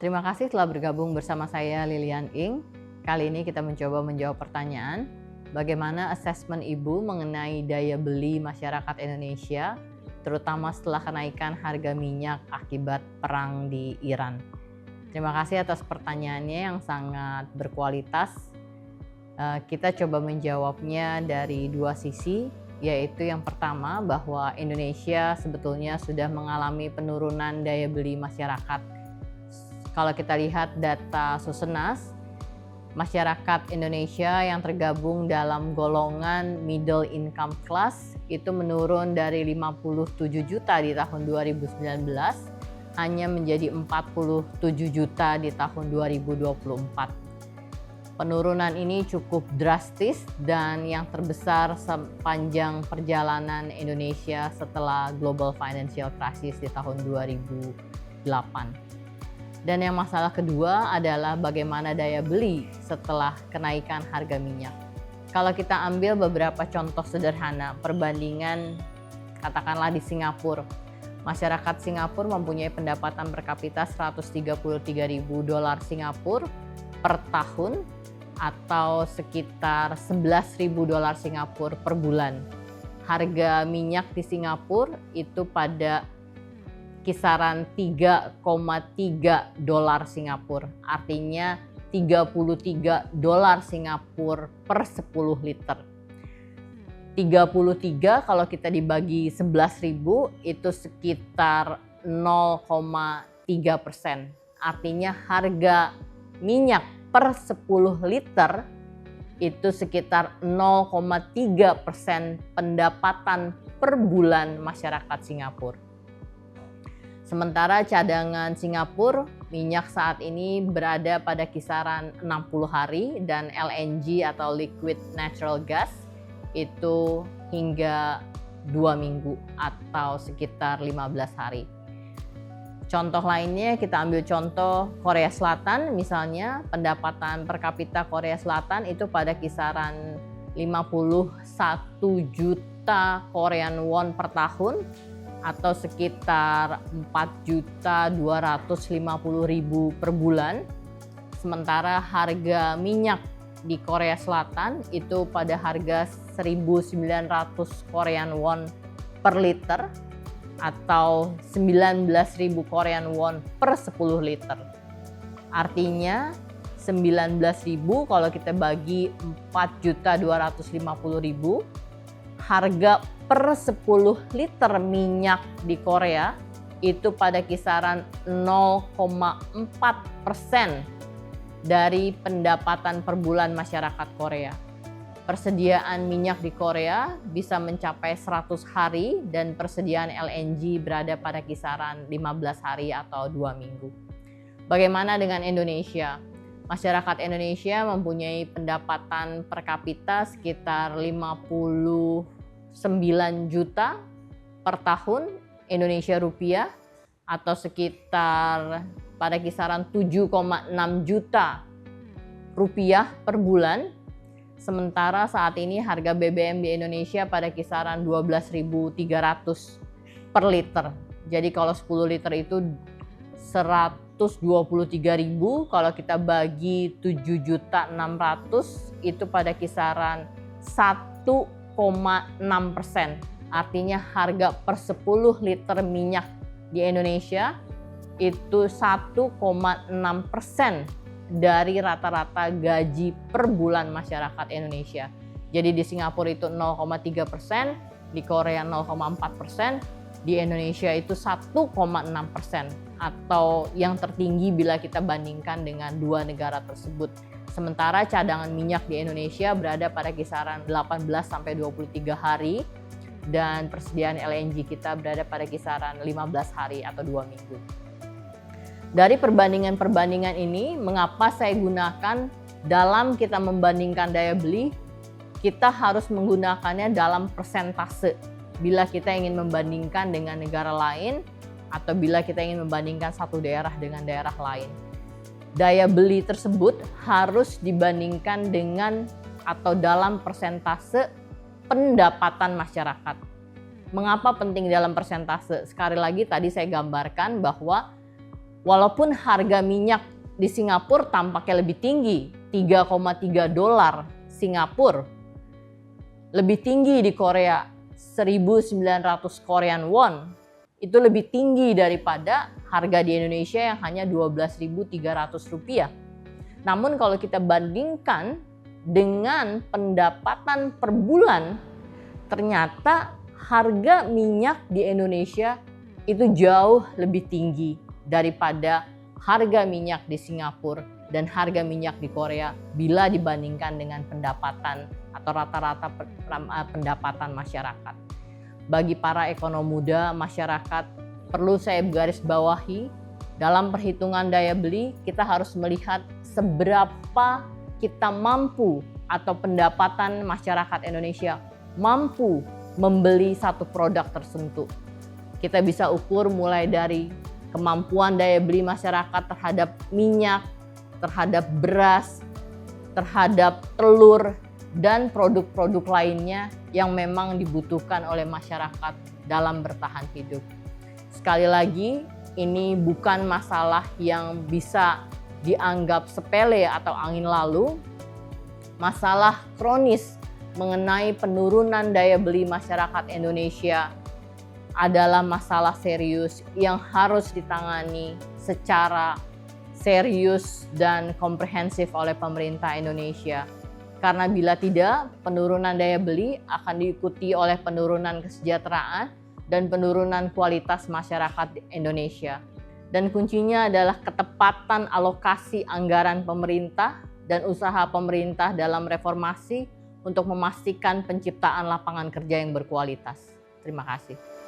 Terima kasih telah bergabung bersama saya Lilian Ing. Kali ini kita mencoba menjawab pertanyaan, bagaimana asesmen Ibu mengenai daya beli masyarakat Indonesia, terutama setelah kenaikan harga minyak akibat perang di Iran. Terima kasih atas pertanyaannya yang sangat berkualitas. Kita coba menjawabnya dari dua sisi, yaitu yang pertama bahwa Indonesia sebetulnya sudah mengalami penurunan daya beli masyarakat. Kalau kita lihat data Susenas, masyarakat Indonesia yang tergabung dalam golongan middle income class itu menurun dari 57 juta di tahun 2019 hanya menjadi 47 juta di tahun 2024. Penurunan ini cukup drastis dan yang terbesar sepanjang perjalanan Indonesia setelah Global Financial Crisis di tahun 2008. Dan yang masalah kedua adalah bagaimana daya beli setelah kenaikan harga minyak. Kalau kita ambil beberapa contoh sederhana perbandingan katakanlah di Singapura. Masyarakat Singapura mempunyai pendapatan per kapita 133.000 dolar Singapura per tahun atau sekitar 11.000 dolar Singapura per bulan. Harga minyak di Singapura itu pada kisaran 3,3 dolar Singapura, artinya 33 dolar Singapura per 10 liter. 33 kalau kita dibagi 11.000 itu sekitar 0,3%. Artinya harga minyak per 10 liter itu sekitar 0,3% pendapatan per bulan masyarakat Singapura. Sementara cadangan Singapura minyak saat ini berada pada kisaran 60 hari dan LNG atau liquid natural gas itu hingga 2 minggu atau sekitar 15 hari. Contoh lainnya kita ambil contoh Korea Selatan, misalnya pendapatan per kapita Korea Selatan itu pada kisaran 51 juta Korean won per tahun atau sekitar 4.250.000 per bulan. Sementara harga minyak di Korea Selatan itu pada harga 1.900 Korean won per liter atau 19.000 Korean won per 10 liter. Artinya 19.000 kalau kita bagi 4.250.000, harga per 10 liter minyak di Korea itu pada kisaran 0,4% dari pendapatan per bulan masyarakat Korea. Persediaan minyak di Korea bisa mencapai 100 hari dan persediaan LNG berada pada kisaran 15 hari atau 2 minggu. Bagaimana dengan Indonesia? Masyarakat Indonesia mempunyai pendapatan per kapita sekitar 59 juta per tahun Indonesia rupiah atau sekitar pada kisaran 7,6 juta rupiah per bulan. Sementara saat ini harga BBM di Indonesia pada kisaran 12.300 per liter. Jadi kalau 10 liter itu 123.000, kalau kita bagi 7.600 itu pada kisaran 1,6%. Artinya harga per 10 liter minyak di Indonesia itu 1,6% dari rata-rata gaji per bulan masyarakat Indonesia. Jadi di Singapura itu 0,3%, di Korea 0,4%, di Indonesia itu 1,6% atau yang tertinggi bila kita bandingkan dengan dua negara tersebut. Sementara cadangan minyak di Indonesia berada pada kisaran 18-23 hari dan persediaan LNG kita berada pada kisaran 15 hari atau 2 minggu. Dari perbandingan-perbandingan ini, mengapa saya gunakan dalam kita membandingkan daya beli, kita harus menggunakannya dalam persentase. Bila kita ingin membandingkan dengan negara lain, atau bila kita ingin membandingkan satu daerah dengan daerah lain. Daya beli tersebut harus dibandingkan dengan atau dalam persentase pendapatan masyarakat. Mengapa penting dalam persentase? Sekali lagi tadi saya gambarkan bahwa Walaupun harga minyak di Singapura tampaknya lebih tinggi, 3,3 dolar Singapura. Lebih tinggi di Korea, 1.900 Korean won. Itu lebih tinggi daripada harga di Indonesia yang hanya 12.300 rupiah. Namun kalau kita bandingkan dengan pendapatan per bulan, ternyata harga minyak di Indonesia itu jauh lebih tinggi daripada harga minyak di Singapura dan harga minyak di Korea bila dibandingkan dengan pendapatan atau rata-rata pendapatan masyarakat. Bagi para ekonom muda masyarakat, perlu saya garis bawahi, dalam perhitungan daya beli kita harus melihat seberapa kita mampu atau pendapatan masyarakat Indonesia mampu membeli satu produk tertentu. Kita bisa ukur mulai dari kemampuan daya beli masyarakat terhadap minyak, terhadap beras, terhadap telur, dan produk-produk lainnya yang memang dibutuhkan oleh masyarakat dalam bertahan hidup. Sekali lagi, ini bukan masalah yang bisa dianggap sepele atau angin lalu. Masalah kronis mengenai penurunan daya beli masyarakat Indonesia adalah masalah serius yang harus ditangani secara serius dan komprehensif oleh pemerintah Indonesia. Karena bila tidak, penurunan daya beli akan diikuti oleh penurunan kesejahteraan dan penurunan kualitas masyarakat Indonesia. Dan kuncinya adalah ketepatan alokasi anggaran pemerintah dan usaha pemerintah dalam reformasi untuk memastikan penciptaan lapangan kerja yang berkualitas. Terima kasih.